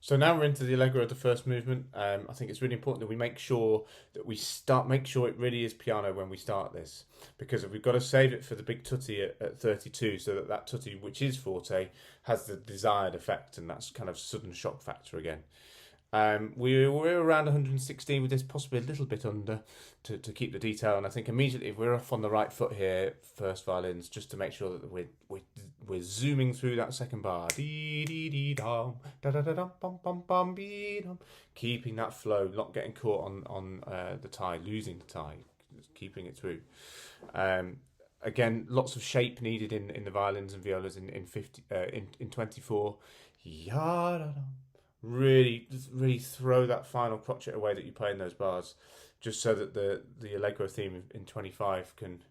So now we're into the Allegro of the first movement. I think it's really important that we make sure make sure it really is piano when we start this, because if we've got to save it for the big tutti at 32, so that tutti, which is forte, has the desired effect, and that's kind of sudden shock factor again. We're around 116 with this, possibly a little bit under to keep the detail. And I think immediately if we're off on the right foot here, first violins, just to make sure that we're zooming through that second bar, dee dee dee dum, da da da dum bum bum bum bee dum, keeping that flow, not getting caught on the tie, losing the tie, keeping it through. Again, lots of shape needed in the violins and violas in 24. Ya da dum. Really throw that final crotchet away that you play in those bars, just so that the Allegro theme in 25 can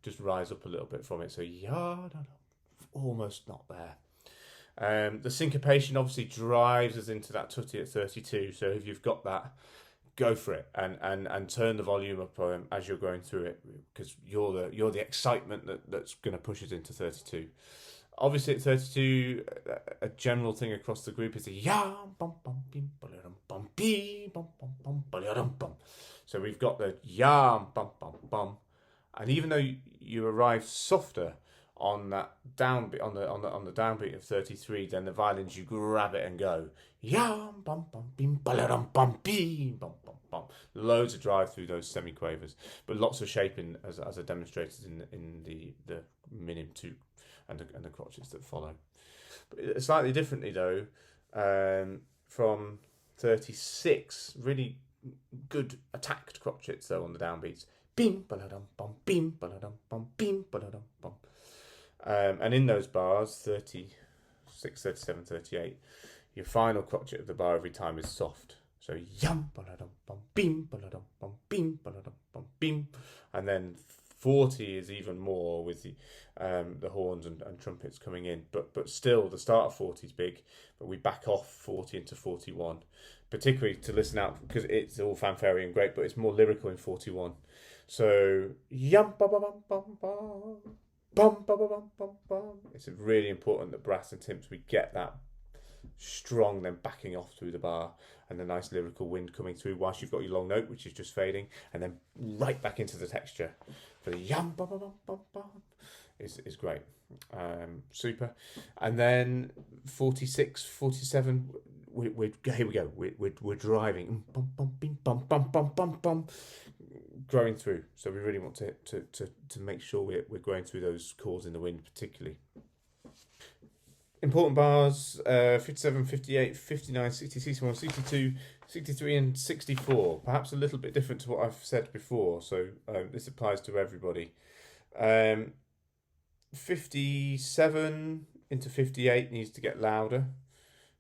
just rise up a little bit from it. So yeah, almost not there. The syncopation obviously drives us into that tutti at 32. So if you've got that, go for it and turn the volume up as you're going through it, because you're the excitement that's going to push us into 32. Obviously, at 32, a general thing across the group is the ya bum bum bim bum bum bum bum bum. So we've got the ya bum bum bum, and even though you arrive softer on that downbeat on the downbeat of 33, then the violins you grab it and go ya bum bum bim bum bum bim bum bum bum. Loads of drive through those semiquavers, but lots of shaping as I demonstrated in the minim 2 and the crotchets that follow. But slightly differently though, from 36, really good attacked crotchets though on the downbeats. Bim baladum bum bim baladum bum bim baladum bum. And in those bars, 36, 37, 38, your final crotchet of the bar every time is soft. So yum baladum bum bim baladum bum bim baladum bum bim, and then 40 is even more with the horns and trumpets coming in, but still the start of 40 is big, but we back off 40 into 41, particularly to listen out because it's all fanfare and great, but it's more lyrical in 41. So yum ba ba bum bum bum bum ba ba bum bum bum. It's really important that brass and timps we get that strong, then backing off through the bar, and the nice lyrical wind coming through whilst you've got your long note, which is just fading, and then right back into the texture for the yum bum bum bum bum is great. Super. And then 46, 47, here we go. We're driving, bum bum bim bum bum bum bum bum, growing through. So we really want to make sure we're going through those chords in the wind, particularly. Important bars, 57, 58, 59, 60, 61, 62, 63 and 64. Perhaps a little bit different to what I've said before, so this applies to everybody. 57 into 58 needs to get louder.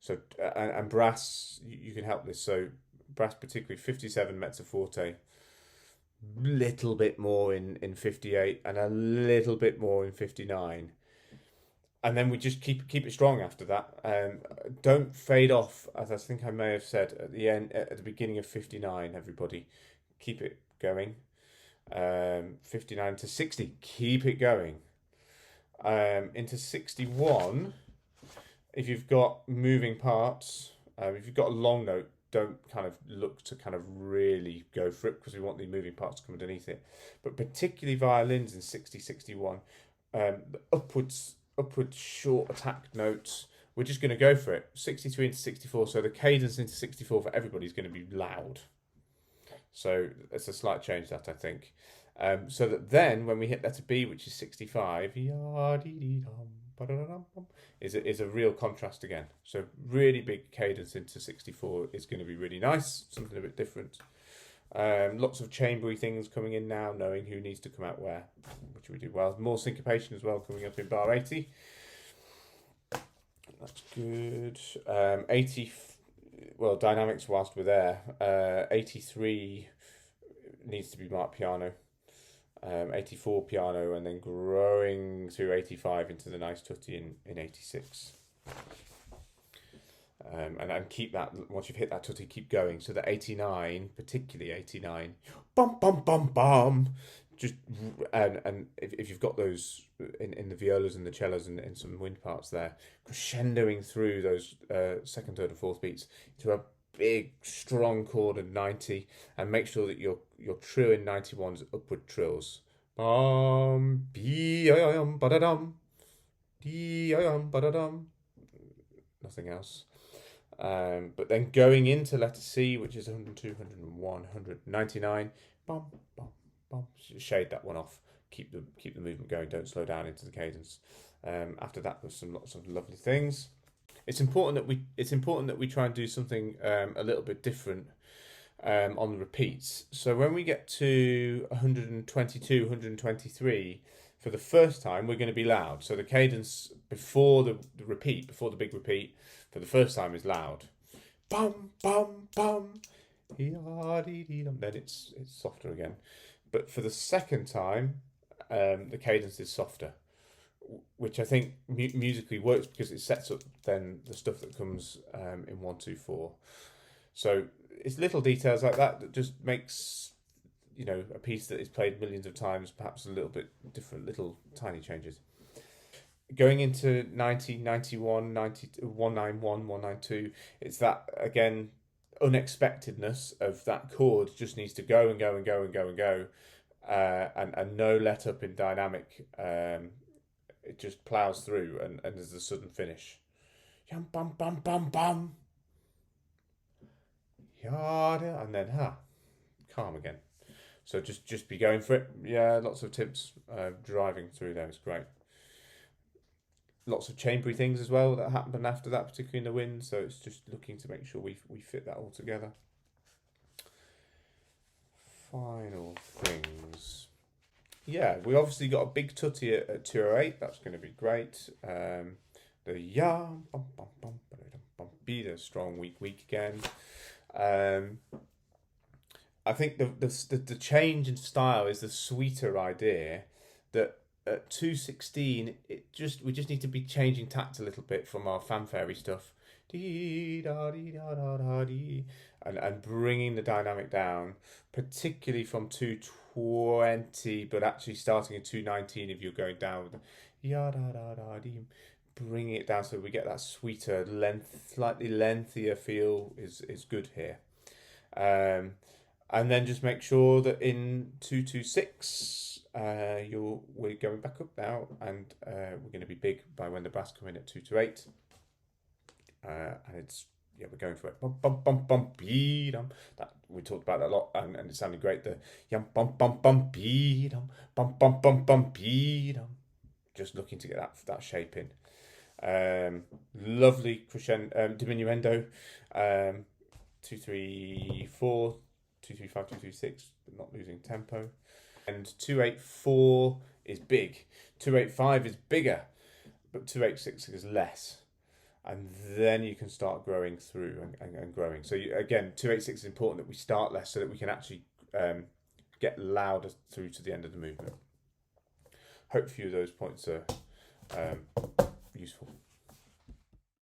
So and brass, you can help this. So brass particularly 57 mezzo forte, little bit more in 58 and a little bit more in 59. And then we just keep it strong after that. Don't fade off, as I think I may have said at the end, at the beginning of 59. Everybody, keep it going. 59 to 60, keep it going. Into 61, if you've got moving parts, if you've got a long note, don't kind of look to kind of really go for it because we want the moving parts to come underneath it. But particularly violins in 60, 61, the upward short attack notes, we're just going to go for it. 63 into 64, so the cadence into 64 for everybody is going to be loud. So it's a slight change that I think. So that then when we hit letter B, which is 65, is a real contrast again. So really big cadence into 64 is going to be really nice, something a bit different. Lots of chambery things coming in now, knowing who needs to come out where, which we did well. More syncopation as well coming up in bar 80. That's good. 80, well, dynamics whilst we're there. 83 needs to be marked piano. 84 piano, and then growing through 85 into the nice tutti in 86. And keep that, once you've hit that tutti, keep going. So that 89, particularly 89, bum bum bum bum, just and if you've got those in the violas and the cellos and in some wind parts there, crescendoing through those second, third, and fourth beats to a big strong chord of 90, and make sure that your trill in 91's upward trills. Bum dum ba da dum ba da dum. Nothing else. But then going into letter C, which is 102, 101, 199, bum bum bum. Shade that one off. Keep the movement going. Don't slow down into the cadence. After that, there's lots of lovely things. It's important that we try and do something a little bit different on the repeats. So when we get to 122, 123, for the first time, we're going to be loud. So the cadence before the repeat, before the big repeat, for the first time is loud. Bum, bum, bum. Then it's softer again. But for the second time, the cadence is softer, which I think musically works because it sets up then the stuff that comes in 1, 2, 4. So it's little details like that that just makes, you know, a piece that is played millions of times perhaps a little bit different, little tiny changes. Going into 90, 91, 90, 191, 192, it's that, again, unexpectedness of that chord just needs to go and go and go and go and go, and no let up in dynamic. It just plows through, and there's a sudden finish. Yum bum bum bum bum. Yada, and then calm again. So just be going for it. Yeah, lots of tips driving through there is great. Lots of chambery things as well that happened after that, particularly in the wind. So it's just looking to make sure we fit that all together. Final things. Yeah, we obviously got a big tutty at 208. That's going to be great. The bum bum bum bum be the strong weak again. I think the change in style is the sweeter idea. That at 216, we just need to be changing tact a little bit from our fanfare stuff, dee da dee da da da dee, and bringing the dynamic down, particularly from 220, but actually starting at 219 if you're going down with the ya da da da dee, bringing it down so we get that sweeter, slightly lengthier feel is good here. And then just make sure that in 226, we're going back up now, and we're going to be big by when the brass come in at 228. And it's, yeah, we're going for it. Bum bum bum bum bee dum. That we talked about that a lot, and it sounded great. The yum bum bum bum bee dum bum bum bum bum bee dum. Just looking to get that shape in. Lovely crescendo, diminuendo. 2, 3, 4, 2, 3, 5, 2, 3, 6, but not losing tempo. And 284 is big. 285 is bigger, but 286 is less. And then you can start growing through and growing. So again, 286 is important that we start less so that we can actually get louder through to the end of the movement. Hope a few of those points are useful.